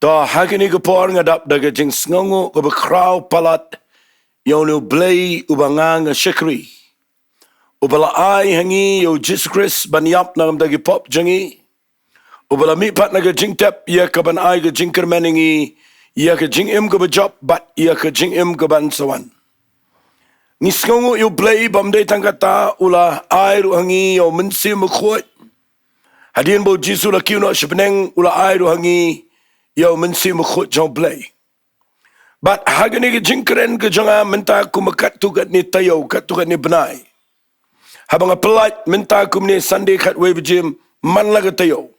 Ta hagini ke por ngadap daga jing sngongo ke bekrau palat yo nu blay ubanga shikri. Ubala ai hangi yo Jesus Christ banyap nagam dagi pop jangi. Ubala mi pat naga jing tap ya ke ban ai ke jing kermeningi ya ke jing im ke bejop bat ya ke jing im ke ban sawan. Ni sngongo yo blay bamde tangkata ula ai ru hangi yo Mynsiem khot. Hadien bo Jesus la kiuno shpeneng ula ai ru hangi yo Mynsiem khot jong blay. But hagani ke jing keren ke jonga menta kumakat tu kat ni tayo kat tu kat ni benai. Habang pelat minta kumni Sunday kat we bejim man laga tayo.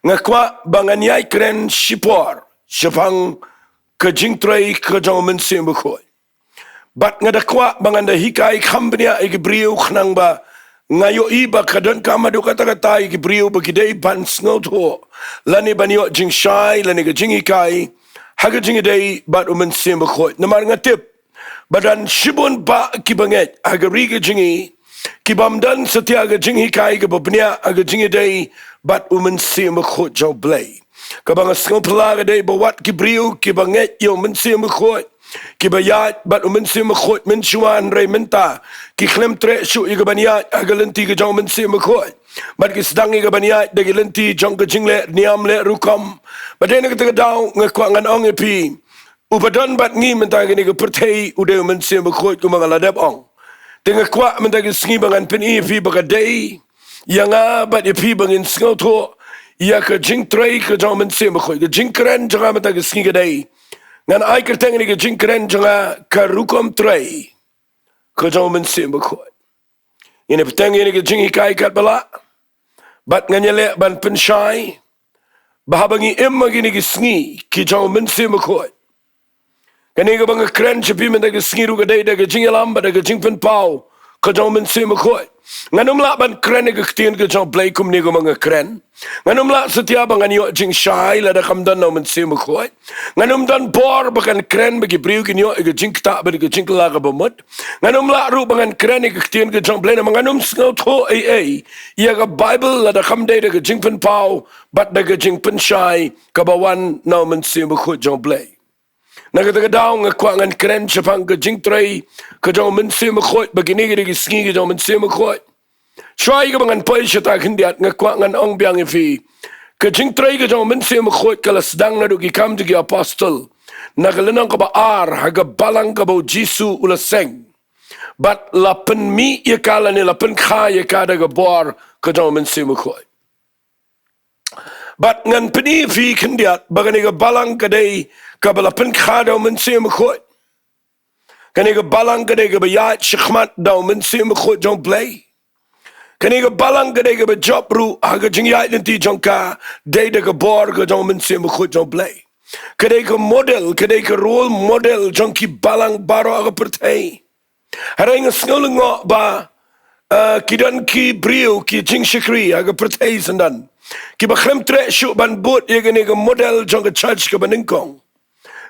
Ngakwa bangan yai keren shipor shapang ke jing Trei ke jong Mynsiem khot. Bat ngadakwa bangan da hikai kambnia igibriu khnang ba ngayo iba kadon kamadu kata-kata igibriu bagidei ban sngoto lani banyo jing shai lani ke jing hikai haga jing dei bat Mynsiem khot namar ngatip badan shibun ba kibanget haga riga jingi kibamdan setia aga jing hikai ke babnia aga jing dei bat Mynsiem khot jo blay kabang sngompla dei bawat kibriu kibanget yo Mynsiem khot kibayat bat Mynsiem khot menchuan rei menta ki khlem tre shu igabaniat agalenti ke jong Mynsiem khot bat ki sedang igabaniat dagilenti jong ke jingle niam le rukom badene ke daw ngakwangan ong epi ubadan bat ngi menta gini ke pertei ude Mynsiem khot ku mangaladap ong tengah kwa menta ke sngi bangan peni epi bagadei yang bat epi bangin sngoto ya ke jing Trei ke jong Mynsiem khot ke jing keren jong menta ke sngi gadei ngan ai kerteng ni ke jing keren jonga ka Rukom Trei ke jong Mynsiem khot. Ini peteng ini ke jing hikai kat bala. Bat nganyele ban penshai. Bahabangi emma gini ke sngi ke jong Mynsiem khot. Kani ke bang keren cepi menda ke sngi ru ke dei ke jing alam ba ke jing penpau ke jong Mynsiem khot. Nganum la ban keren ke ktien ke jong blay kum ni ke bang keren. Nganum la setia bangan yo jing shai la da kamdan no Mynsiem khot. Nganum dan bor bakan keren bagi briu ke yo ke jing ta ba ke jing la ke bomot. Nganum la ru bangan keren ke ktien ke jong blay na nganum sngo tho ai ya ke Bible la da kamdei ke jing penpau bat da ke jing penshai ke bawan no Mynsiem khot jong blay. Nagataga daw nga kwangan keren chapang ke jing Trei ke jong Mynsiem khot bagini ke sngi ke jong Mynsiem khot. Try ka bangan pay siya ta hindiat nga kwangan ong biang ifi. Ke jing Trei ke jong Mynsiem khot kala sedang na dugi kam dugi apostol. Nagalanang ka ba haga Balang ka ba Jisu ulaseng. But lapen mi yakala ni lapen kha yakada ka bor ke jong Mynsiem khot. But ngan peni fi hindiat bagani ka Balang ka day kabala pen khado Mynsiem khot kani ga Balang gade ga bayat shkhmat daw Mynsiem khot jong blay kani ga Balang gade ga job ru aga jingiaylenti jongka de ga bor ga jong Mynsiem khot jong blay kade ga model kade ga role model jongki Balang baro aga pertei harang sngoling ba kidan ki brio ki jing shikri aga pertei sandan ki bakhlem tre shu ban bot ye ga model jong church ga Nyngkong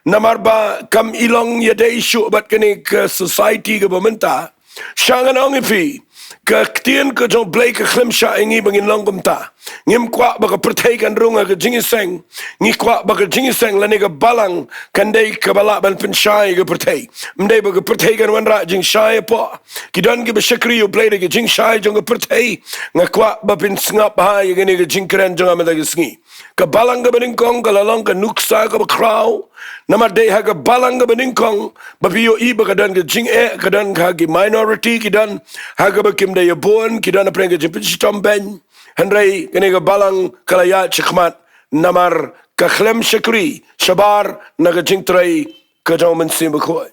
namar ba kam ilong yadei syu bat kene ke society ke Bynta shangan ong ifi ke ktien ke jong blay ke khlem sha ingi bangin longum ta ngim kwa ba ke pertei kan runga ke Jingiaseng ngi kwa ba ke Jingiaseng lani ke Balang kan dei ke bala ban penshai ke pertei mdei ba ke pertei kan wanra jing shai po kidan ke beshakri yo blay ke jing shai jong ke pertei ngakwa ba pin snap ha ye ke jing keren jong amada ke sngi ke Balang ke Nyngkong ke lalong ke nuksa ke kraw nama day haga Balang ke Nyngkong babiyo iba kadan ke jing kadan hagi minority kidan haga bakim day bon kidan apreng ke jimpin sitomben henry kene ke Balang kalaya chikmat namar ke khlem shakri shabar naga jing Trei ke jong Mynsiem khot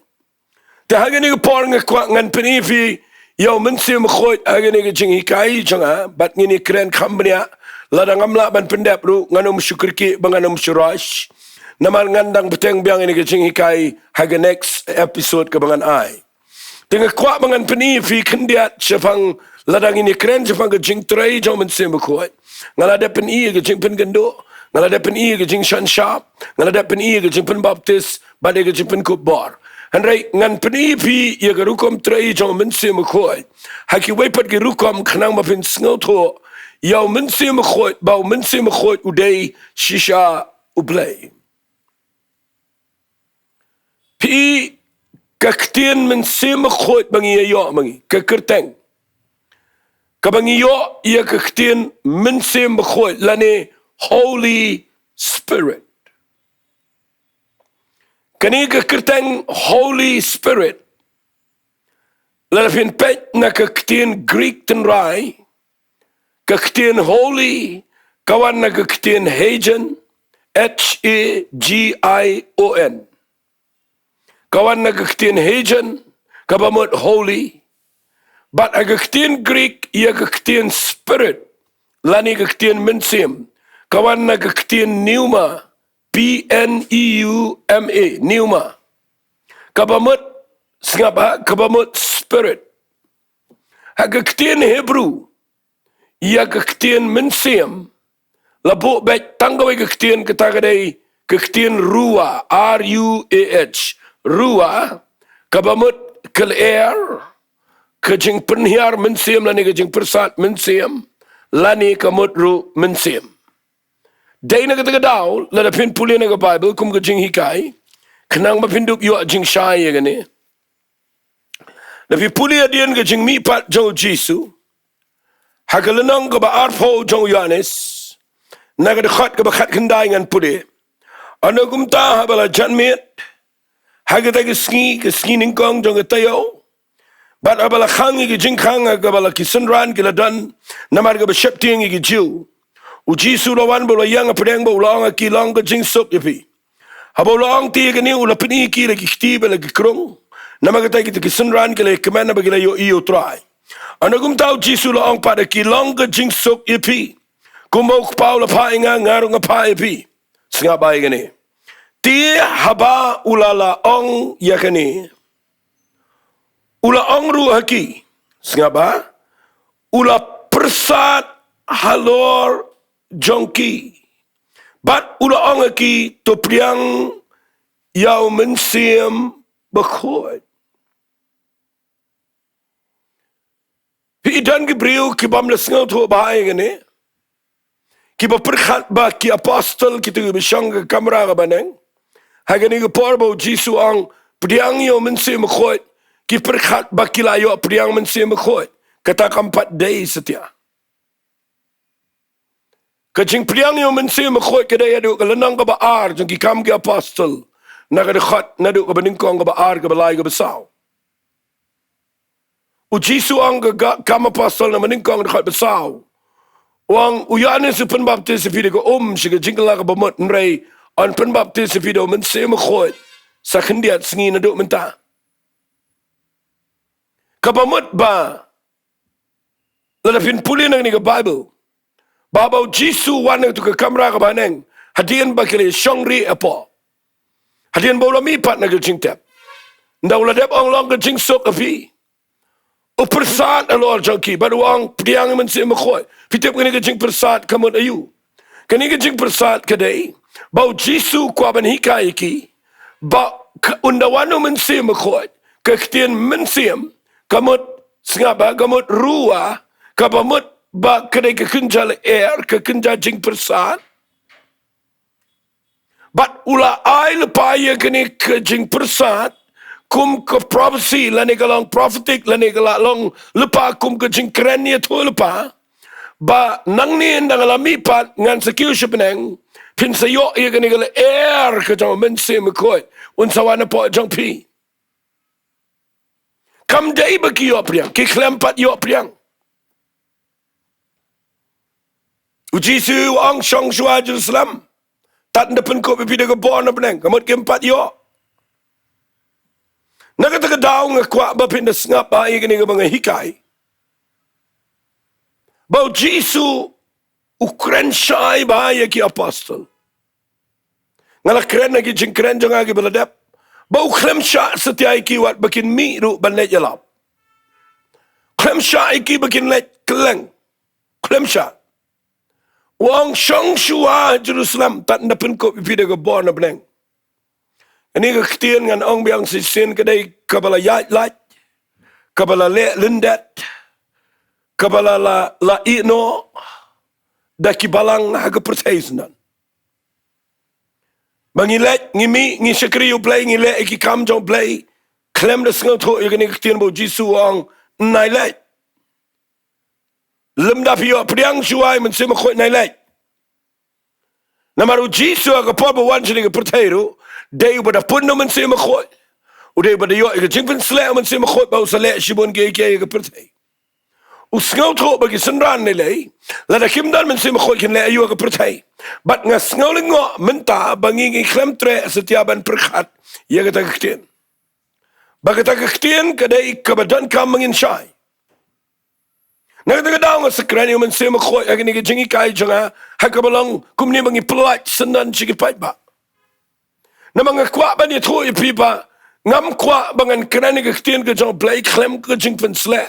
te haga ni ke por ngan penifi yo Mynsiem khot haga ni ke jing hikai jonga bat ngini keren kambnia ladang amla ban pendap ru nganum syukurki banganum syurash namar ngandang peteng biang ini ke jing hikai haga next episode ke bangan ai tengah kwa bangan peni fi kendiat syafang ladang ini keren syafang ke jing Trei jong Mynsiem khot ngalada peni ke jing Diengdoh ngalada peni ke jing shan sharp ngalada peni ke jing baptis bade ke jing kubor Henry ngan peni fi ye ke Rukom Trei jong Mynsiem khot haki wepat ke Rukom khnang mapin sngoto Yau Mynsiem khot bau Mynsiem khot udai shisha ublay. Pi kaktian Mynsiem Bakhuid bangi yo mangi kakerteng. Kabangi yo ia kaktian Mynsiem Bakhuid lani Holy Spirit. Kani kakerteng Holy Spirit. Lalapin pet na kaktian Greek tenrai. Kaktian Holy kawan na kaktian Hagen Hagion. Kawan na kaktian Hagen kabamot Holy. But a kaktian Greek ia kaktian Spirit. Lani kaktian Mynsiem. Kawan na kaktian Pneuma. Pneuma. Pneuma. Kabamot singapa kabamot Spirit. Kaktian Hebrew. Ia kaktian Mynsiem. Labo baik tanggawai kaktian katagadai kaktian Ruah. R-U-A-H. Ruah. Kabamot kalair. Kajing penhiar Mynsiem lani kajing persat Mynsiem. Lani kamut ru Mynsiem. Day na katagadaw, ladapin puli na ka Bible, kum kajing hikay. Kanang mapinduk yu ajing syaya gani. Lapi puli adian kajing mipat jaw Jisu. Hagalanang ka ba arpo jaw Yanis. Nagadakot ka ba katkanday ngan puli. Ano kumta habala janmit. Hagatay ka Sngi Nyngkong jaw katayaw. But abala khangi ki jingkang abala kisenran kiladan namar ka bashepting ki jiu. Uji sulawan bola yang apedeng bola ki long ka jingsok yapi. Habolong ti ka ni ula pini ki la ki kti bala ki krong. Namar ka ki kisenran ki la kemen na bagila yo iyo try. Anagum tau ji sulaong pada ki long ka jingsok yapi. Kumok paula painga ngarong pa yapi. Singabay gani. Ti haba ulala ong yakani. Ula ongru haki, singapa? Ula persat halor jongki. Bat ula ong haki topriang yau Mynsiem Bakhuid. Hidan Gibriu kibam lesngau tu bahaya gani. Kiba perkhat ba ki apostol kita bisyang ke kamera ka baneng. Hagani ke porbo Jisu ang priang yau Mynsiem Bakhuid. Ki perkhat bakilayo priang Mynsiem Bakhuid. Kata 4 day setia. Kajing priang yo Mynsiem Bakhuid kedai adu kalenang ka baar jeng ki kam ki apostol. Nagadakhat nadu ka Nyngkong ka baar ka balay ka basaw. Ujisu ang ka kam apostol na Nyngkong dakhat basaw. Wang uyane si penbaptis si ko siga jingla ka bamot nrei an penbaptis si Mynsiem Bakhuid. Sa kendiat Sngi nadu menta. Kabamut ba lalapin puli nang ni ka Bible babaw Jisu wanang tu ka kamera ka baneng hadian ba kili Shongri apo hadian ba ulami pat na kajing tep ndaw ladep ang long kajing sok api upersat alor jangki baduang priang Mynsiem Bakhuid pitip kani kajing persat kamut ayu kani kajing persat kadai baw Jisu kwaban hikay ki ba undawano Mynsiem Bakhuid kaktian Mynsiem kamut singapa kamut Ruah kabamut ba kedai kekenjal air kekenjal jing persat bat ula ai lepaya kini kejing persat kum ke prophecy lani kalong prophetic lani kalong lepa kum kejing kerenia tu lepa ba nang ni ndang alami pat ngan sekiu sepeneng pin sayo ia kini kala air kejang Mynsiem Bakhuid unsawana po jang pi kam day bagi yo priang, ki kelempat yo priang. Ujisu ang syong syua Jerusalem. Tak depan ko pipi de bon beneng, kamut keempat yo. Nakata ka daw nga kwa ba pinda ngap ba igini nga mga hikay. Bau Jisu ukren syai ba ki apostol. Ngala kren lagi jing kren jang agi baladep. Bau klem syak setiai kiwat bakin mi ru banlet jalap. Klem syak iki bakin let keleng. Klem syak. Wang syong syua Jerusalem tak dapen ko pipi de bon na beneng. Ini kektian ngan ong biang sisin kedai kabala yat lat. Kabala le lindet. Kabala la ino. Daki balang haga pertaisnan. Bangilet ngimi ngi shakri u play ngi le iki kam jong play klem de sngo tho yegni ktien bo jisu ang nai le lem da pio priang shuai men se mo khoi nai le namaru jisu ga po bo wan chini ga protero dei bo da punno men se mo khoi u dei bo da yo ga jingpen sle men se mo khoi ba sle shibun ge ga protei u sngo tho ba gi sanran ne le la da kim dan men se mo khoi kin le ayu ga protei bat nga sngoling ngo menta bangi ngi klem tre setia ban perkhat ye ga ta ktien bagata ktien kadai kabadan kam mangin shai nagdaga daw nga sakrani man se mo khoi agni ga jingi kai janga hakabalang kumni mangi plot sanan chigi pai ba na mga kwa ba ni tho ipipa ngam kwa bangan krani ga ktien ga jong play klem ga jing pen sla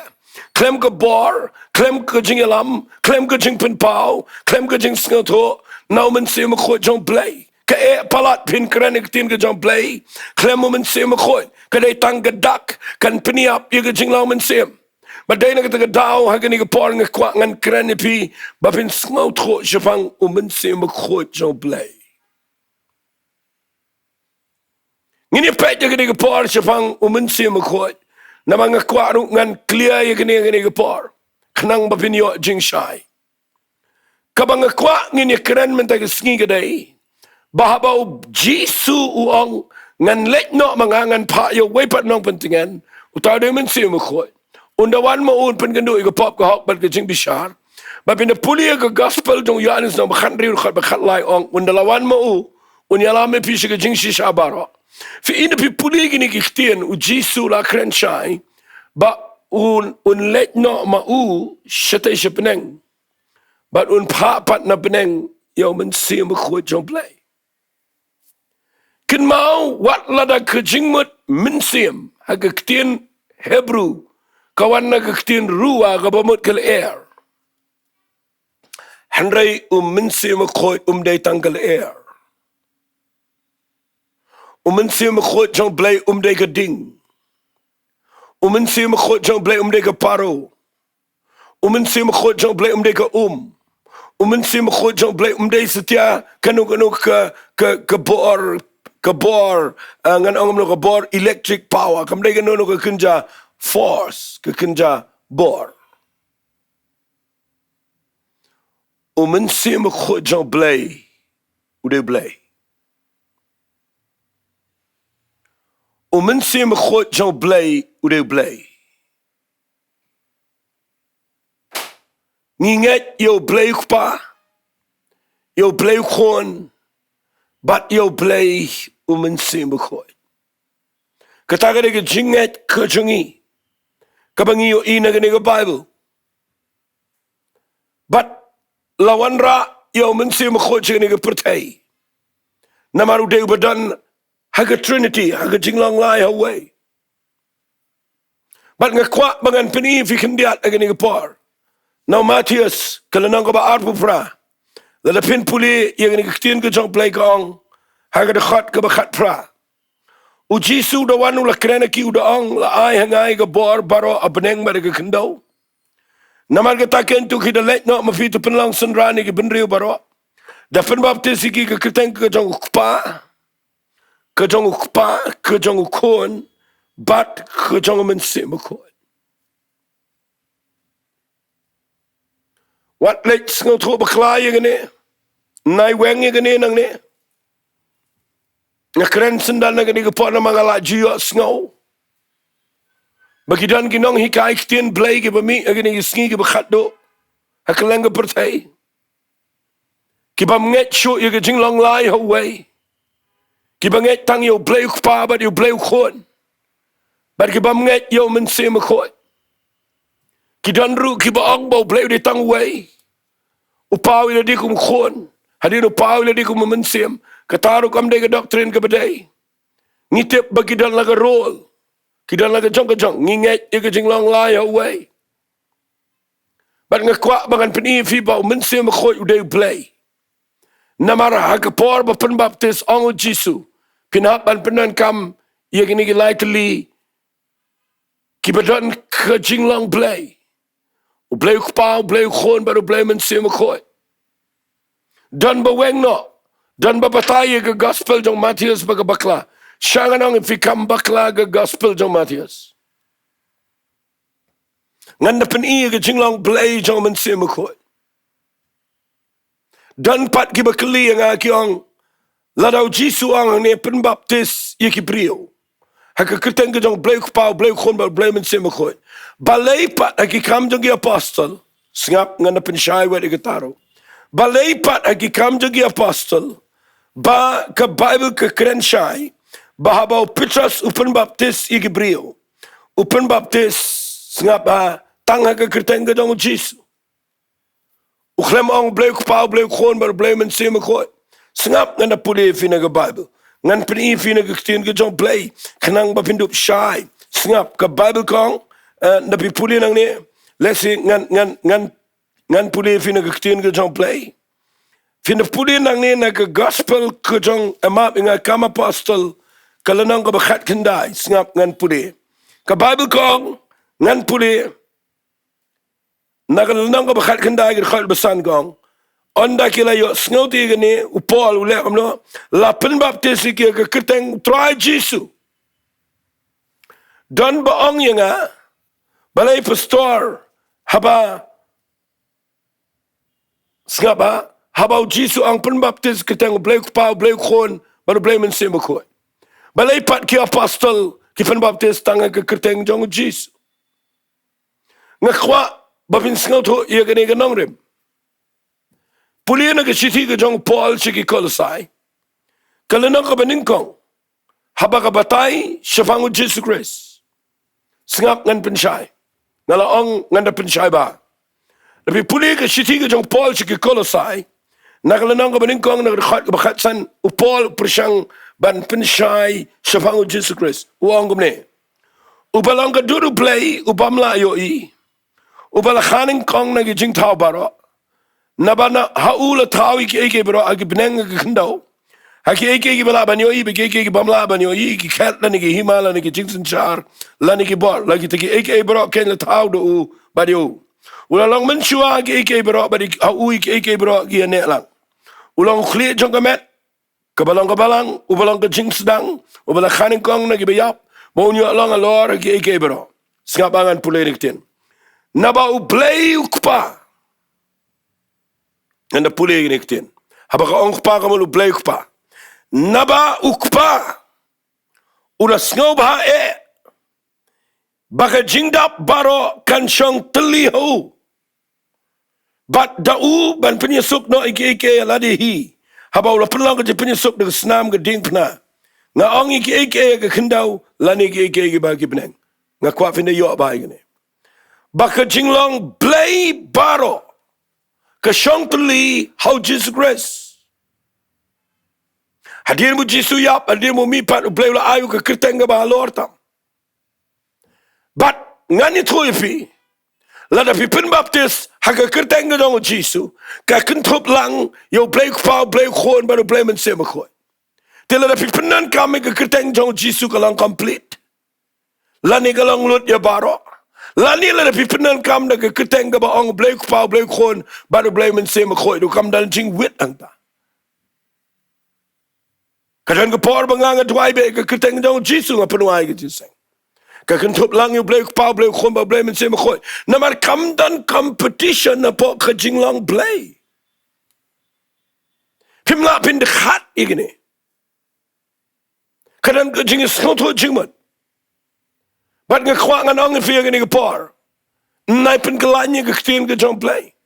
klem ga bor klem ga jing lam klem ga jing pen pau klem ga jing sngoto now man se mo khoi jong play ka e palat pin krani ga ktien ga jong play klem man se mo khoi kadai tang ga dak kan peniap ye ga jing law man se Badai na kata daw hagani ka por nga kwa ngan krani pi bapin sngaw tro shafang se mo khoi jong play ngini pet ya gani ka por shafang se mo khoi na mga kwa ngan clear ya gani ka por khnang bapin yo jing shai kabang kwa ngini kran men ta sngi gadai bahabaw jisu uong ngan let no mga ngan pa yo way pat nong pentingan utaw de se mo khoi undawan mo un pen gando iga pop ka hok bat ka jing bishar ba pina puli ka gospel jong yanis no bakhan riu khat bakhat lai ong undalawan mo u unyala me pi ka jing shisha baro fi ina pi puli gini kiktien u jisu la kren shai ba un let no ma u shate shapneng but un pa pat na peneng yo men se mo khoi jong play kin mau wat lada ka jing mut Mynsiem ha ka ktien Hebrew kawan na kaktin ruwa kabamot kal air. Handray Mynsiem khoi day tangkal air. Mynsiem khoi jong blay day ka ding. Mynsiem khoi jong blay day ka paro. Mynsiem khoi jong blay day ka Mynsiem khoi jong blay day setia kanu ka bor ngan angam no ka bor electric power kam day kanu ka kunja force kekenja bor Mynsiem khoi jong blay ude blay Mynsiem khoi jong blay ude blay nginget yo blay pa yo blay khon but yo blay Mynsiem khoi kataga de jinget kajungi kabangi yo ina gani ka Bible. But lawan ra yo Mynsiem khoi gani ka pertai. Namaru de badan haga Trinity haga jinglong lai away. But nga kwa bangan peni fi kendiat gani ka par. Now Matthias kalanang ka ba arpu pra. Lala pin puli ya gani ka ktien ka jong play kong haga de khat ka ba khat pra. U jisu da wanu la krena ki uda ang la ay hangai ga bor baro abneng maraga kendo namal ga taken tu ki da let no mafitu penlang sunrani ki benriu baro da fen baptisi ki ka kreten ka jong ukpa ka jong ukon bat ka jong Mynsiem ukon wat let sngo tro baklai gane nai weng gane nang ne nga keren sendal na gani ka po na mga lajiyo sngaw. Bagidan ginong hikay ktien blay ki bami agani sngi ki bakhatdo. Hakalang ka pertay. Kibam nget syo yung jing long lai haway. Kibam nget tang yung blay ukpa bat yung blay ukon. Bat kibam nget yung Mynsiem ukon. Kidan ru kibaang baw blay di tang way. Upaw ila di kumukon. Hadin upaw ila di Mynsiem. Kataru kam day ka doktrin ka baday. Ngitip ba kidan laga role. Kidan laga jong ka jong. Nginget yung jing long lai away. But nga kwa bangan panifi ba Mynsiem khoi uday play. Namara hakapor ba panbaptis ang Jisu. Pinapan panan kam yung ginigilay tali. Kibadan ka jing long play. Ublay ukpa, ublay ukon, but ublay Mynsiem khoi. Dan ba weng no. Dan babatay ke gospel jong Matius baga bakla. Siya nga nang ifikam bakla ke gospel jong Matius. Ngan na paniya ke Jinglong blay jong Mynsiem ko. Dan pat ki bakli nga kiong ladaw Jisu ang ne penbaptis yeki brio. Haka kerteng ke jong blay kupau blay khon ba blay Mynsiem ko. Balay pat haki kam jong apostol. Singap ngan na pensyay wat ikataro. Balay pat haki kam jong apostol. Ba ka Bible ka krensyay. Bahabaw Petrus upen baptis yeki brio. Upen baptis singap tanga ka kerteng ke jong Jisu. Uklem ang blay kupau blay khon ba blay Mynsiem ko. Singap nga na puli fina ka Bible. Ngan pini fina ka ktin ka jong blay. Kanang bapindup syay. Singap ka Bible kong napi puli nang ni. Lesi ngan puli fina ka ktin ka jong blay. Fina puli nang ni na ka gospel ka jong emap nga kam apostol. Kalanang ka bakhat kanday. Singap ngan puli. Ka Bible kong ngan puli. Nakalanang ka bakhat kanday ka khal basan kong. Onda kila yo snoti gani upol ule kamno la penbaptis ki ka kerteng Trei Jisu. Don baong nga balay pastor haba skaba haba Jisu ang penbaptis kerteng blay kupau blay khon baru blay Mynsiem ko. Balay pat ki apostol ki penbaptis tanga ka kerteng jong Jisu. Ngakwa babin sngoto iya gani ka Nonglum. Puli na kasiti ka jong Paul siki kolosai. Kalanang ka ba Nyngkong? Haba ka batay, siyafango Jesus Christ. Singap ngan pensyay. Ngalaong ngan na pensyay ba? Tapi puli ka siti ka jong Paul siki kolosai. Nakalanang ka ba Nyngkong nagrekat ka bakatsan upol persyang ban pensyay siyafango Jesus Christ. Uang kumne. Ubalang ka duru play, upamla yoi. Ubalakhaning kong nagi Jingduwai baro. Nabana haula tawi ki eke bro agi beneng ke kendau haki eke bala banyo i be eke bamla banyo i ki kat la ni himala ni jingsen char la ni bor lagi tiki eke bro ken la taw do badio ulang long menchua ki eke bro badi au ki eke bro ki ne lang ulang khli jong kamet kabalang ubalang ke jingsdang ubala khaning kong na bayap mo nyu lang alor ki eke bro skabangan pulerik tin naba u play ukpa Nanda puli giniktin. Haba ka ongpa ka mulu blay ukpa. Naba ukpa. Ura sngaw baha Baka jingdap baro kansyong teliho. Bat dau ban penyesuk no ike aladihi. Haba ula pelang ka penyesuk na senam ka ding pena. Nga ong ike ka kendau lani ike bagi peneng. Nga kwa finda yo bahay gani. Baka jinglong blay baro. Kasyong tuli how Jesus Christ. Hadir mo Jisu yap, hadir mo mipat, ublay wala ayo ka kerteng ka bahalor tam. But, ngani tuipi, lada pi penbaptis, haka kerteng ka dong Jisu, ka kentup lang, yo blay kupau, blay khon, baru blay Mynsiem ko. Di lada pi penan kami ka kerteng dong Jisu ka lang complete. Lani ka lang lut ya baro. Lani la pipenan kam na keteng ka ba ang blay kupau blay khon baru blay Mynsiem ko do kam dal jing wit anta. Kadan ka por banganga Jowai be ka keteng dong Jisu nga penuai ka Jingiasyeng. Ka kentup lang yung blay kupau blay khon ba blay Mynsiem ko. Namar kam dan competition na po ka jinglang blay. Pimla pindekhat igini. Kadan ka Jingiasyeng to jingmat. Bat nga kwa nga nang fiya gani ka par. Nay penkelanya ka ktin ka jong play.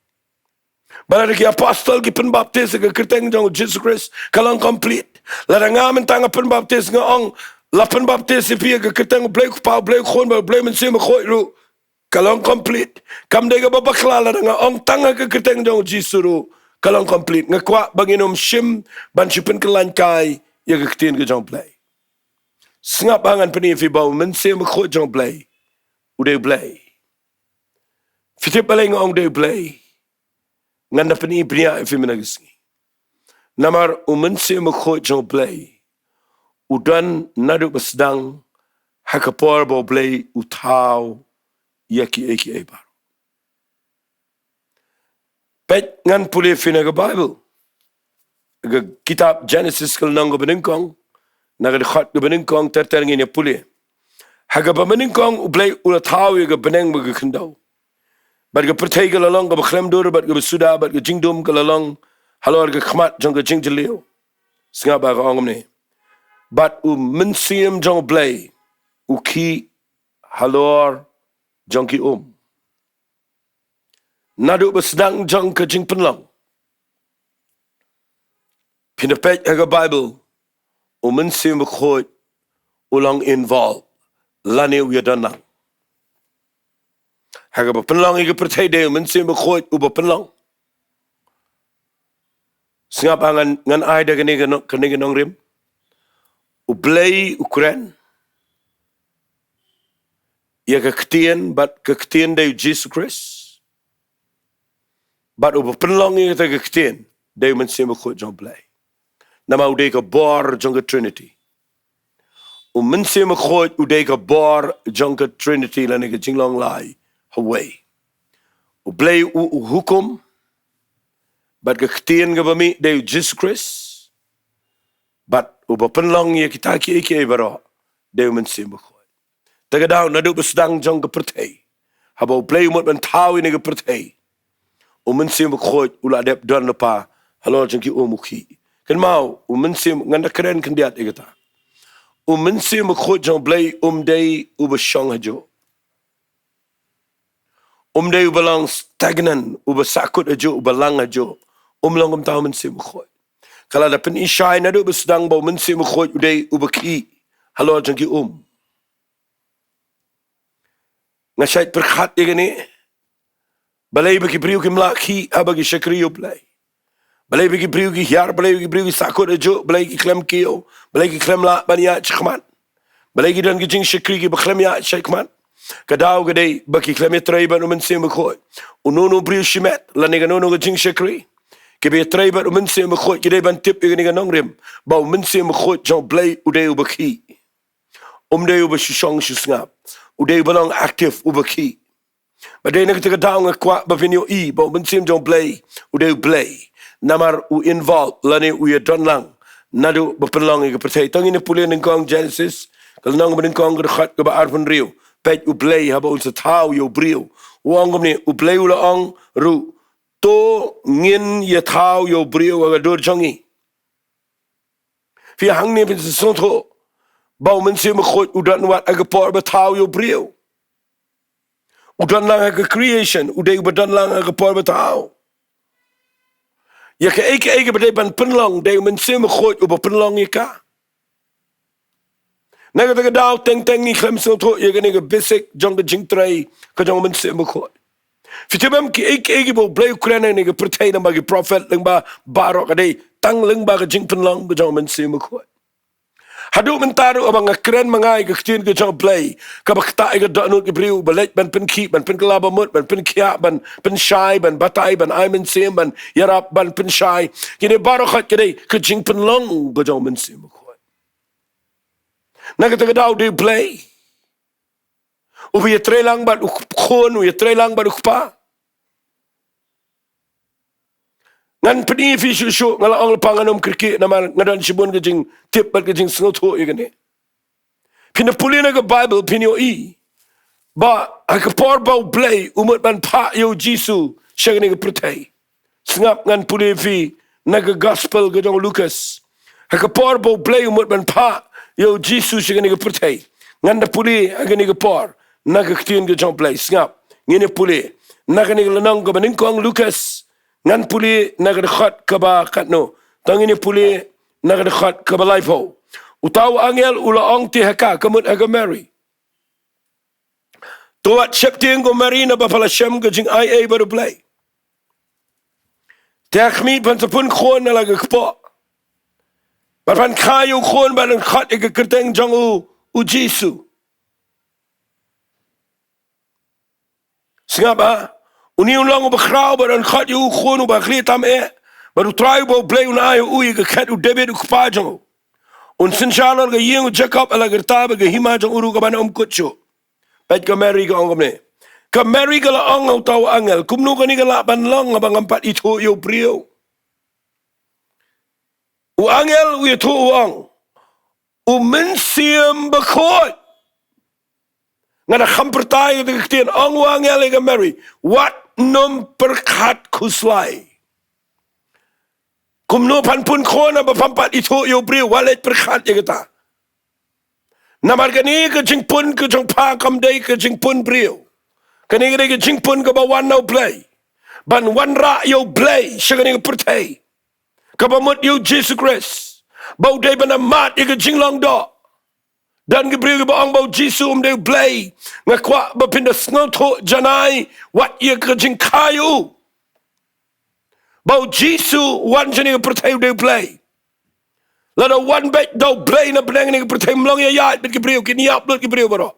Bala ki apostol ki penbaptis ka kerteng jong Jesus Christ kalang complete. Lada nga mentanga penbaptis nga ong la penbaptis fiya ka kerteng play ko pa play khon ba play Mynsiem ko ru kalang complete. Kam de ka babakla lada nga ong tanga ka kerteng jong Jesus ru kalang complete. Nga kwa banginom shim ban si penkelan kai ya ka ktin ka jong play. Singap angan penifi bau Mynsiem ko jong blay. Uday blay. Fitip balay nga ong day blay. Nganda penipi ifi minagisngi. Namar Mynsiem ko jong blay. Udan nadu basdang hakapor bau blay utaw yaki eki ebar. Pet ngan puli finaga Bible. kitab Genesis kal nang Nyngkong nagadkhat Nyngkong tertengin puli haga Nyngkong ublay ula thaw ga beneng ba khandaw bat ga perthai ga lalong ga bakhlem dur bat ga suda bat ga jingdum ga lalong halor ga khmat jong ga jingjaliu snga ba ga ongom ne bat Mynsiem jong blay ki halor jong ki nadu basdang jong ka jing penlang pinapet aga Bible Mynsiem Bakhuid ulang involve lani uya danang haga ba penlang iga perthai de Mynsiem Bakhuid uba penlang singap angan ngan ai da kani nong rim ublay Ukraine ya kektien bat kektien de Jesus Christ bat uba penlang iga kektien de Mynsiem Bakhuid jong blay nama uday ka bar jong ka Trinity Mynsiem Bakhuid uday ka bar jong ka Trinity lani ka jinglong lai Hawaii ublay hukum bat ka kektien ka bami de Jesus Christ bat uba penlang ya kita ki baro de Mynsiem Bakhuid taga daw nadu basdang jong ka perthai haba ublay umot man tawi ni ka perthai Mynsiem Bakhuid ula adep don lepa halor jong ki umuki kan mau Mynsiem nganda keren kendiat igata Mynsiem Bakhuid jong blay day uba shong hajo day ubalang stagnan uba sakut hajo uba lang hajo long tau Mynsiem Bakhuid kala da pen ishay nadu basdang ba Mynsiem Bakhuid uday uba ki halor jong ki ngashait perkhat igani balay baki priu ki mlaki abagi shakri ublay balay bagi priu ki hiar balay bagi priu ki sakut ajo balay ki klem kiyo balay ki klem la bania chkhman balay ki dan ki jing shakri ki baklem ya chkhman kadaw gaday baki klem Trei ban Mynsiem Bakhuid unono priu shimet laniga nono ki jing shakri ki be Trei ban Mynsiem Bakhuid ki day ban tip igani nong rim ba Mynsiem Bakhuid jong blay uday ubaki day uba shishong shisngap uday balang active ubaki baday nagtaga daw nga kwa ba vinyo ba Mynsiem jong blay uday blay namar u involve lani u ya don lang nadu bapenlang iga perthai tangin ni puli Nyngkong Genesis kal nang Nyngkong khat ka ba arvan riu pet u blay haba un sa thaw yo briu uangom ni u blay ula ong ru to ngin ya thaw yo briu aga dur jongi fi hang ni bin sontho ba Mynsiem Bakhuid udan wat aga por ba thaw yo briu udan lang aga creation uday udan lang aga por ba thaw ya ka eke badai ban penlang de Mynsiem Bakhuid uba penlang ka naga taga daw teng ni klem sontho ya gani ga basic jong jing Trei ka jong Mynsiem Bakhuid fitibam ki eke bo blay Ukraine ni ga perthai na bagi prophet lang ba baro ka day tang lang ba ka jing penlang ka jong Mynsiem Bakhuid hadu mentaro abang keren mangai ka ktin ka jong blay ka bakta ga danut ki briu balet ban pen ki ban pen kalaba mut ban pen kia ban pen shai ban batay ban Mynsiem ban yarap ban pen shai kini baro khat kidai ka jing penlang ka jong Mynsiem Bakhuid nagataga daw di blay ubi Trei lang ban ukon ubi Trei lang ban ukpa ngan peni fi shu ngala ong panganom kriki naman ngadan sibun ka jing tip bat ka jing snotho igani pinapuli na ka Bible pinyo ba akapor ba blay umot ban pa yo Jesus siya ka perthai sngap ngan puli fi naga gospel ka jong Lucas akapor ba blay umot ban pa yo Jesus siya ka perthai ngan na puli agani ka por naga ktin ka jong blay sngap ngini puli naga ni lanang ka Nyngkong Lucas ngan puli nagadkhat ka ba katno tangini puli nagadkhat ka ba lifeo utaw angel ula ong ti haka kamut aga Mary tuat septing go Marina ba pala shem ga jing ia ba blay takmi pan sapun khon na laga kpo ba pan kayo khon ba ng khat ga kerteng jong u Jesu singa ba uni ulang ba kraw ba ng khat yu khon ba khli tam ba du try bo blay una ay u ga khat u David u kpa jong un sin shalor ga yeng Jacob ala gerta ba ga hima jong uru ga ban kutcho pet ka Mary ka ong ne ka Mary ka la ong taw angel kumno ka ni ka la ban long abang ampat ito yo brio angel u tu uang. Mynsiem Bakhuid. Ngana khampertai ke ketian ang angel ke Mary. Wat num perkat kuslai. Kumno panpun kona bapampat itu yo bri walet perkat ya kita. Namar kani ke jingpun ke jongpa kamdai ke jingpun brio. Kani ke jingpun ke bawan no play. Ban wan ra yo play syagani ke pertai. Kabamut yo Jesus Christ. Bau day banamat ya ke jinglong do. Dan ke brio ke baang bau Jesus de play. Ngakwa bapinda sngoto janai wat ya ke jingkayu. Bau Jesus wan jani ke pertai de play. Lada wan bet do play na penang ni ke pertai mlong ya yat bet ke brio ke niap lut ke brio baro.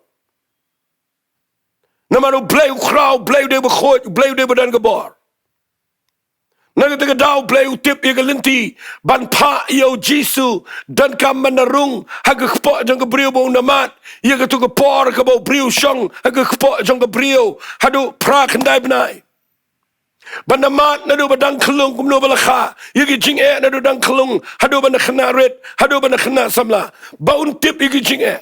Namaru play crowd play de Bakhuid play de badan ke bar. Naga daw play utip ya ke linti ban pa yo Jesus dan kam manarung haga kpo jang ke brio bau namat ya ke tu ke por ke bau brio syong haga kpo jang ke brio hadu pra kendai benai. Banamat nadu badang kelung kumno balakha yigi jing e nadu dang kelung hadu bana khna red hadu bana khna samla baun tip yigi jing e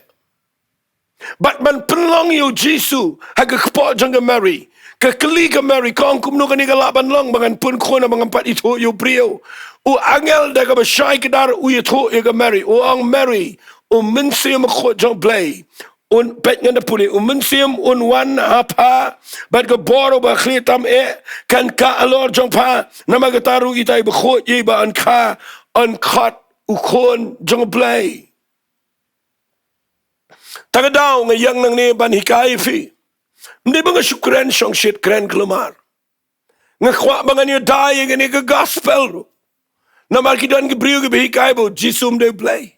bat man penlong yo jisu haga kpo janga mary ke keliga mary kong kumno kani galaban long bangan pun khona bangampat itu yo brio u angel daga bashai kedar u itu yo mary u ang mary Mynsiem kho jong play un pet ngana puli Mynsiem un wan apa bat ke boro ba khlitam kan ka alor jong pa nama gataru itai Bakhuid ye ba an ka an khat u khon jong play tagadaw ngayang nang ni ban hikai fi ndi ba syukran syong shit kren kelumar ngakwa bangan yo dai ngani ke gospel namar kidan ke brio ke hikai bo jisum de play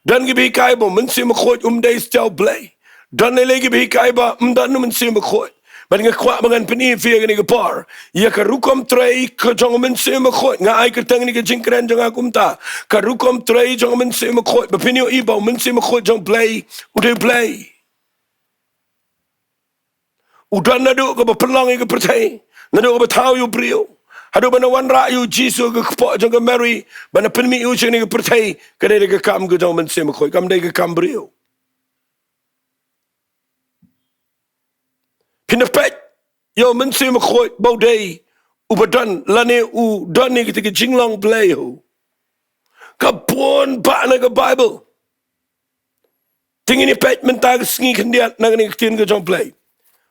dan ke hikai bo Mynsiem Bakhuid de still play dan lagi berhikai ba dan Mynsiem Bakhuid ban ngakwa bangan peni fi ngani ke par ya ka Rukom Trei ke jong Mynsiem Bakhuid nga ai ke tang ni ke jingkren jong akumta ka Rukom Trei jong Mynsiem Bakhuid bapinyo iba Mynsiem Bakhuid jong play udah play udah nadu ke berpelang ke percaya nadu ke tahu yo brio hadu bana wan ra yo Jesus ke kpo jong ke Mary bana penmi yo jeng ni ke percaya ke de ke kam ke jong Mynsiem Bakhuid kam de ke kam brio Pinapet yo Mynsiem Bakhuid bau day ubadan lane u dan ni ketika jinglong play ho kapon ba na ke Bible tingini pet mentag sngi kendiat na ni ketin ke jong play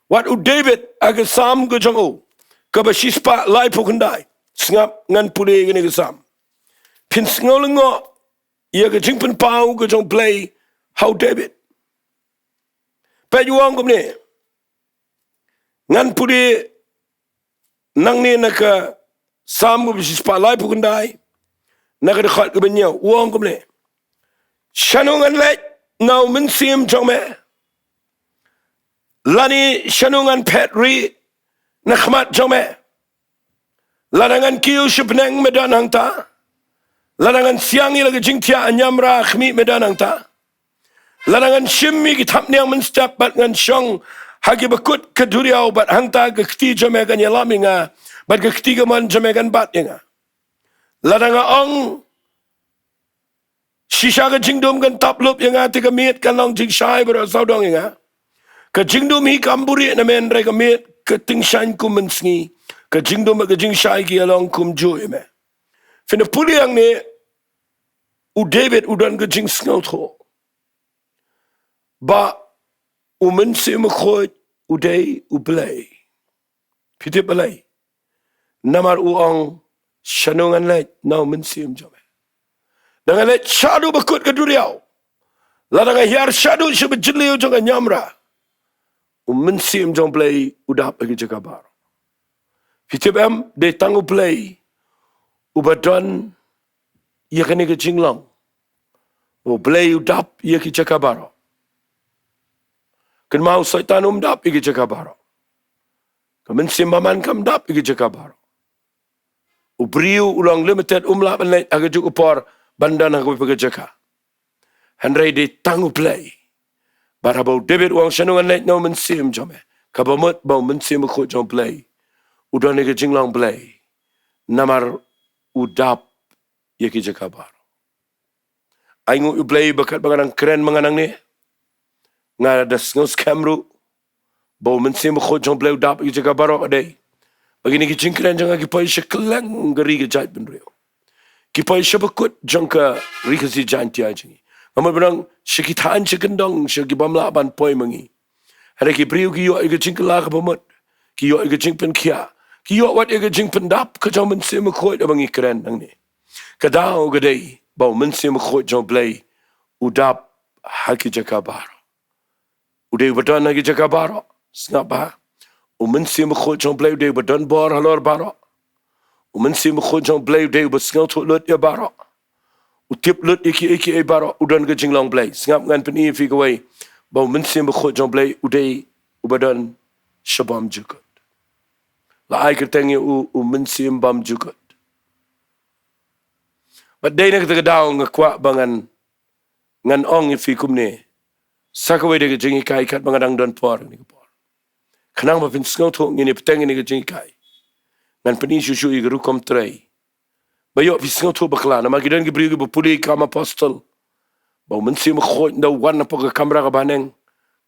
wat u David aga sam ke jong o ka ba shispa lai pokendai ngap ngan pule ke ni ke sam pin sngolengo ya ke jingpen pau ke jong play how David pa yuang kom ni ngan pudi nang ni naka sam go bisis palai pukundai naka dekhat ke benya uang ko ble shanungan le now Mynsiem jome lani shanungan petri nakhmat jome ladangan kiu shipneng medan hangta ladangan siangi lagi jingtia anyamra khmi medan hangta ladangan shimmi ki thapniang menstap bat ngan shong hagi bakut keduriau bat hangta ke keti jamegan yalaminga bat ke keti gaman jamegan bat yenga ladanga ong shisha ke jingdum kan taplup yenga tiga miet kan long jing shai bero saudong yenga ke jingdum hi kamburi na men re ke miet ke ting shan kum Sngi ke jingdum ke jing shai ki along kum jo yeme fina puli yang ne u David udan ke jing sngoto ba Mynsiem Bakhuid uday ublay piti balay namar uang shanungan let now Mynsiem jome dengan let shadu bakut keduriau ladang hiar shadu sebejeliu jong nyamra Mynsiem jong play udap bagi jakabar piti bam de tangu play ubadan ya kene ke jinglong u play udap ya ki jakabar kan mau syaitan dap igi jakabaro Mynsiem baman kam dap igi jakabaro ubriu ulang limited umla banai aga juk upor bandana ko pega jaka handrai de tangu play barabau David uang shanungan let no Mynsiem jome kabamut bau Mynsiem Bakhuid jong play udan igi jinglang play namar udap yaki jakabaro Aingu ublay bakat banganang keren manganang ni. Nga da ngos kamru. Bau Mynsiem khot jong blay dap i jaga barok aday. Bagini ki keren jang ki pai shaklang gari ke jait ben reo. Ki pai shabakut jang ka ri ka si Jaintia jingi. Mamad benang shakitaan shakendong shaki bamla ban poi mangi. Ada ki priu ki yo i ka la ka pamut. Ki yo i ka pen kia. Ki yo wat i ka pen dap ka jang Mynsiem khot abangi keren nang ni. Kadao gaday bau Mynsiem khot jong blay udap haki jaga baro. Uday badan haki jaga baro. Snap ba? Mynsiem khot jong blay uday badan bar halor baro. Mynsiem khot jong blay uday basngal thot lut ya baro. Utip lut iki baro udan ke jinglong blay. Snap ngan peni fi gawai. Bau Mynsiem khot jong blay uday ubadan shabam jukut. La ai kertengi Mynsiem bam jukut. But day na kita daw ngakwa bangan ngan ong ifi kumne. Sakaway de jingi kai kat bangadang don por ni por. Khynnah ma pin sngaw tho ngini peteng ni jingi kai. Ngan peni shushu i Rukom Trei. Bayo fi sngaw tho bakla na magidan gi brigu bu puli kam apostol. Bau Mynsiem khot na wan na pag kamera ka baneng.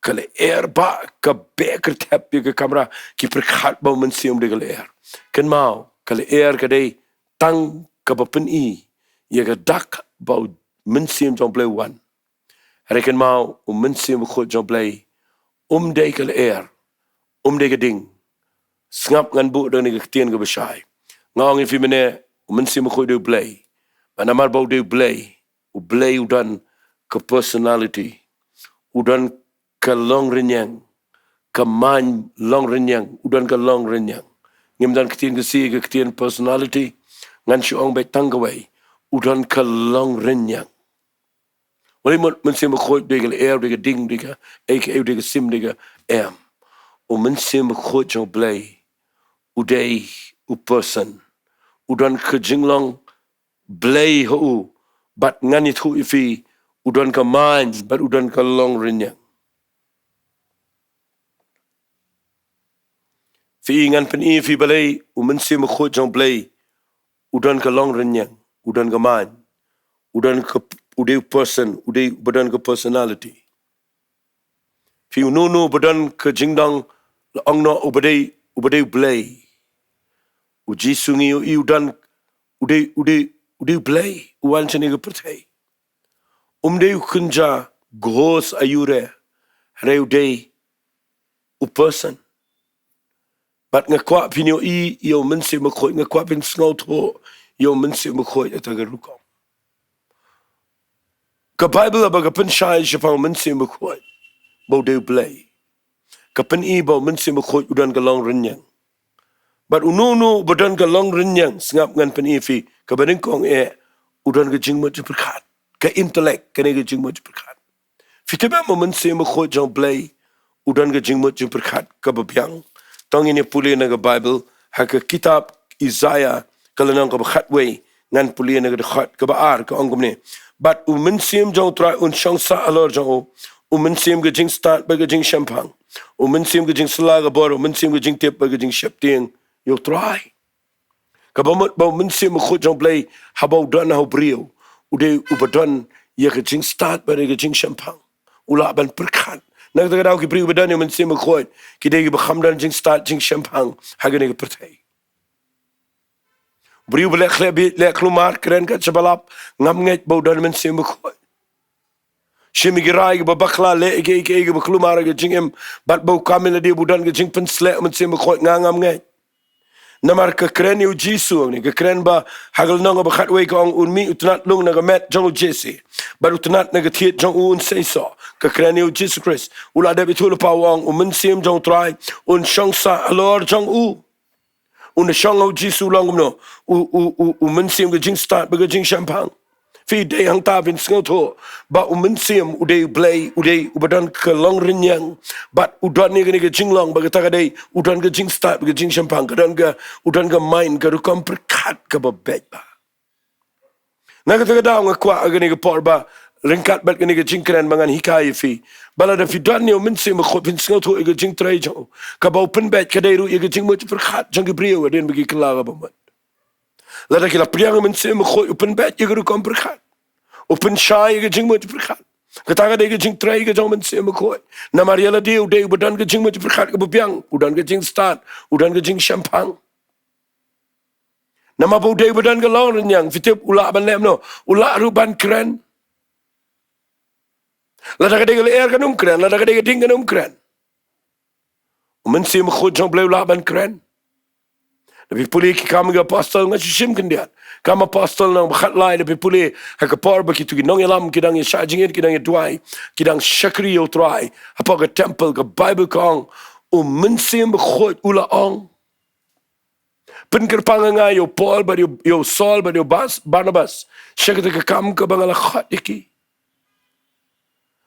Kale air ba ka beker tap ka kamera ki perkhat bau Mynsiem de kale air. Ken mau kale air ka day tang ka bapen i. Ia dak bau Mynsiem jong blay wan. Reken mau Mynsiem khot jong blay day kal air day ding ngap ngan bu dang ni ketien ke besai ngong ifi mene Mynsiem khot de blay manamar bau de blay udan ke personality udan ke long renyang ke man long renyang udan ke long renyang ngim dan ketien ke si ke ketien personality ngan syong bai tanggawai udan ke long renyang. Wali Mynsiem khot de air de ding de aka de sim de am. Mynsiem khot jong blay uday person udan ke jinglong blay ho bat ngani thu ifi udan ke man bat udan ke long renyang. Fi ngan pen ifi balay Mynsiem khot jong blay udan ke long renyang udan ke man udan ke uday person uday badan ke personality. Fi nunu badan ke jingdang ongno ubadai blay. Uji sungi udan uday blay uwan chani ke pertai. Umday kunja gos ayure hare uday person. But ngakwa pinyo yo Mynsiem khot ngakwa pin sngaw tho yo Mynsiem khot ataga Rukom. Ka Bible abaga pen shai shapang Mynsiem khot bau de blay. Ka pen bau Mynsiem khot udan ka long renyang. But ununu badan ka long renyang ngap ngan pen fi ka Nyngkong udan ka jingmo perkhat ka intellect ka ne ka jingmo perkhat. Fiteba Mynsiem khot jong blay udan ka jingmo perkhat ka babyang. Tong ini puli na ka Bible ha ka kitab Isaiah kalanang ka khatway ngan puli na ka khat ka baar ka ongom ne. But Mynsiem jong try shang sa alor jong Mynsiem ke jing start ba ke jing shampang Mynsiem ke jing slaga bor Mynsiem ke jing tip ba ke jing shapting yo try ka ba Mynsiem khot jong blay habau dan hau brio ude ubadan ye ke jing start ba ke jing shampang ula ban perkhat nak ta daw ki brio badan yo Mynsiem khot ki de ba khamdan jing start jing shampang hagane ke pertai brio bele khlebi le klumar kren ka chabalap ngam nget bau dan Mynsiem khot Shimigirai ba bakla le ike ba klumar ke jingem bat bau kamil de budan ke jing pen sle Mynsiem khot ngam nget namar ka kren yu jisu ni ka kren ba hagal nong ba khatwe ka ong unmi utnat lung na ga met jong jesi ba utnat na ga thiet jong un sei so ka kren yu Jesus Christ ula de bitul pa wong Mynsiem jong try shang sa alor jong un shang o jisu long no Mynsiem ga jing start ba ga jing shampang fi day hang ta bin sngaw tho ba Mynsiem uday blay uday ubadan ka long renyang bat udan ni ga jinglong ba ta ga day udan ga jing start ba ga jing shampang udan ga mind ga Rukom perkhat ka ba bet ba na ga ta ga daw ngakwa ga ni ga por ba ringkat bat ga ni ga jing kren mangan hikay fi bala da fi dan ni Mynsiem khot bin sngaw tho ga jing Trei jo ka ba open bet ka day ru ga jing mo perkhat jang ga brio den bagi kala ba mat Lada kila priang Mynsiem khot open bet ye Rukom perkhat. Open shy ke jing mo berkat. Kataga de ke jing Trei ke jong Mynsiem Bakhuid. Na Mariela de udan ke jing mo berkat ke bubiang, udan ke jing start, udan ke jing champang. Nama bau de udan ke long renyang, fitip ula ban lem no, ula ruban keren. Lada ke de ke air ke keren, lada ke de ke ding ke keren. Mynsiem Bakhuid jong bleu ula ban keren. Tapi pulih kami ke apostol ngasih sim kendiat. Kami apostol nang bakat lain tapi pulih hakapar begitu kinong yalam kidang ya Jingit kidang ya Jowai kidang Shakri yo Trei apa ke temple ke Bible kong Mynsiem Bakhuid ula ong. Penkerpangan yo Paul ba yo Saul ba yo Barnabas. Syakata ke kam ke bangala khat iki.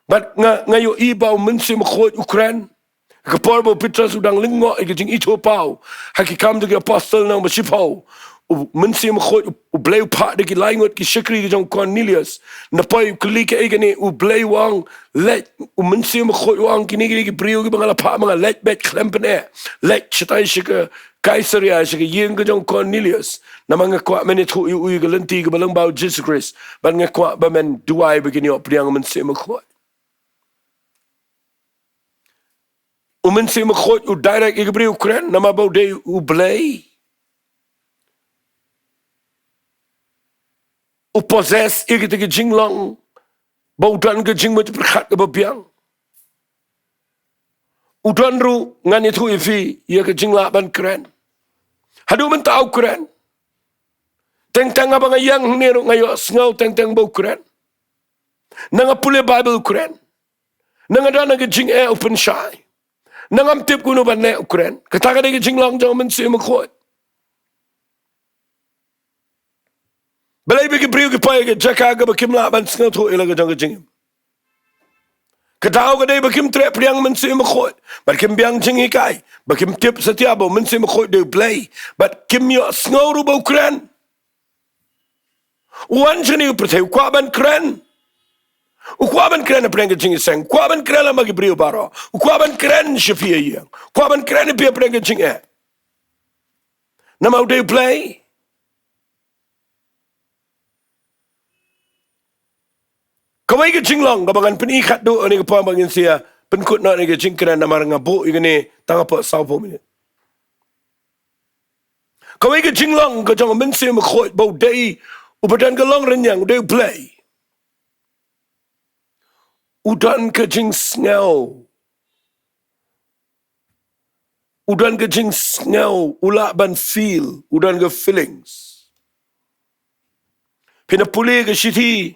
But ngayo iba Mynsiem Bakhuid Ukraine. Kapal bo Petrus udang lingok jing ito pau. Hakikam de apostol nang masipau. Mynsiem Bakhuid bleu pak de laingot ki Shakri jong Cornelius. Napai kli ke egane bleu wang let Mynsiem Bakhuid wang kini ki brio ki bangala pak mga let bet klempene. Let chitai shika Kaisaria shika yeng jong Cornelius. Namanga kwa menit hu yu ke lenti ke balang bau Jesus Christ. Ban nga kwa ba men Jowai begini op priang Mynsiem Bakhuid. Mynsiem Bakhuid direct ikabri Ukraine nama bau de blei possess ikite Jinglong bau dan ke jing mo berkat ke babiang udan ru ngani thu ifi ia ke jingla ban keren hadu men tau keren teng abang yang neru ngayo ngau teng bau keren nanga pule Bible keren nanga dana ke jing open shy nangam tip kuno ban ne Ukraine kataga de Jinglong jong Mynsiem Bakhuid balai bagi brio ke pai ke jaka ke bakimla ban sngat ho ila ke jong jingim katao ke de bakim tre priang Mynsiem Bakhuid bakim biang jingi kai bakim tip setiabo Mynsiem Bakhuid de play but kim yo sngoru ba Ukraine wan jini upre kwa ban kren Ukwaban keren na prenge Jingiaseng, ukwaban keren la magi brio baro, ukwaban keren shafia yang, ukwaban keren pia prenge Jingi. Nama udah play. Kawai ke Jinglong, kabangan penikat do ni kapang bangin sia, penkut nak ni ke Jing keren nama ngabu igani tangga pot saupo minit. Kawai ke Jinglong, kajang Mynsiem Bakhuid bau day, ubadan ke long renyang udah play. Udan ke jing snau. Udan ke jing snau. Ula ban feel. Udan ke feelings. Pina puli ke shiti.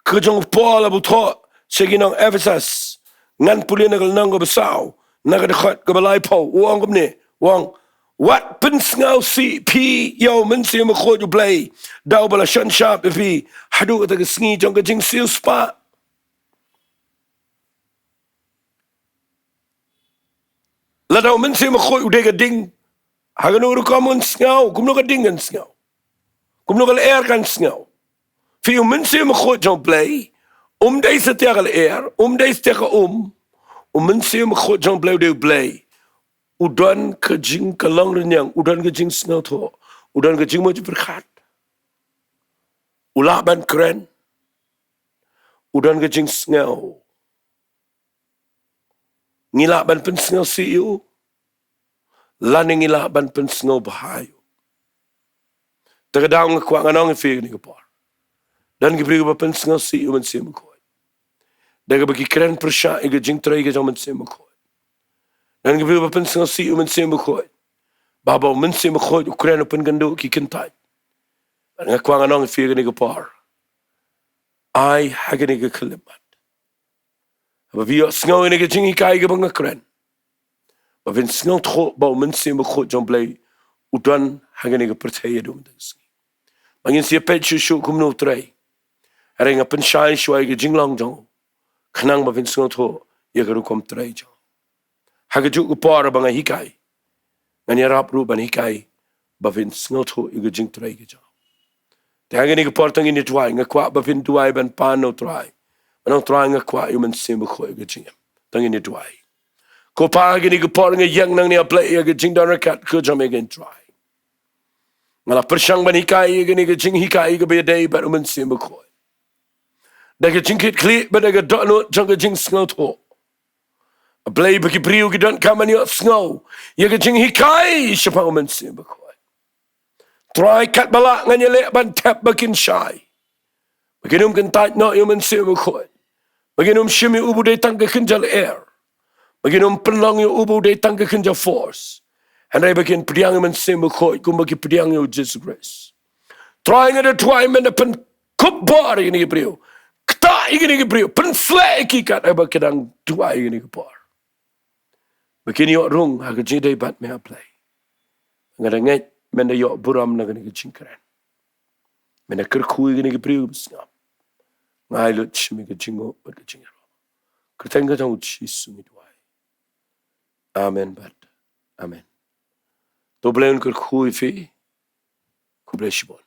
Ke jong Paul abu thok. Seginang Ephesus. Ngan puli na kalnang ke besau. Nagadekat ke balai pau. Uang ke ni. Uang. Wat pen snau si pi. Yau Mynsiem Bakhuid u blay. Dau bala shan sharp pi. Hadu kata ke Sngi jong ke jing seal spa. Ladau Mynsiem Bakhuid udah ke ding. Haganu Rukom ngau, kumno ke ding kan ngau. Kumno ke air kan ngau. Fi Mynsiem Bakhuid jong play. Day setia ke air, day setia ke Mynsiem Bakhuid jong play udah play. Udan ke jing ke long renyang, udan ke jing ngau tho. Udan ke jing mo berkat. Ulah ban keren. Udan ke jing ngau. Ngilak ban pensengau siu, laning ngilak ban pensengau bahayu. Terkadang ngekuat nganong ifi ni kepor. Dan kibri ke pensengau siu Mynsiem Bakhuid. Dan kibri keren persyak ke jing Trei ke jong Mynsiem Bakhuid. Dan kibri ke pensengau siu Mynsiem Bakhuid. Baba Mynsiem Bakhuid Ukraine open gando ki kentai. Dan ngekuat nganong ifi ni kepor. Ai hagani ke kelibat. Bavio snau ini ke jingi kai ke banga keren. Bavin snau tho bau Mynsiem Bakhuid jong play udan hagani ke percaya dum Sngi. Bangin sia pet shu kumno Trei. Arenga penshai shuai ke Jinglong jong. Khnang bavin snau tho ye ke Rukom Trei jong. Hagaju ke por banga hikai. Ngani rap ru ban hikai bavin snau tho ye ke jing Trei ke jong. Te hagani ke por tang ini Jowai ngakwa bavin Jowai ban pano Trei. Anong Trei ngakwa yu Mynsiem Bakhuid ke jingam. Tangin ni Jowai. Ko pagi ni ke por nga yang nang ni aplay ke Jingduwai rakat ke jam again Trei. Ngala persyang ban hikai ke ni ke jing hikai ke beda bat Mynsiem Bakhuid. daga jingkit kli ba daga donut jang jing sngo tho play bagi priu ki don kaman yo sngo ya ga jing hikai siapa Mynsiem Bakhuid try kat balak nganya le ban tap bakin shy baginum kan tat no yo Mynsiem Bakhuid baginum shimi ubu de tang ke kinjal air baginum pelang yo ubu de tang ke kinjal force and I begin pediang Mynsiem Bakhuid kum bagi pediang yo Jesus Christ trying at a time and pen kup bar ini priu kta ini priu pen fleki kat aba kedang tua ini par begini yo rung ha jidai bat me apply ngarangai menda yo buram na gani jingkran mena kerkhui gani priu snap ngai lut shmi ga jingo bat jingero kertanga jang uchi sumi duai amen bat amen to blain kerkhui fi kuble shibon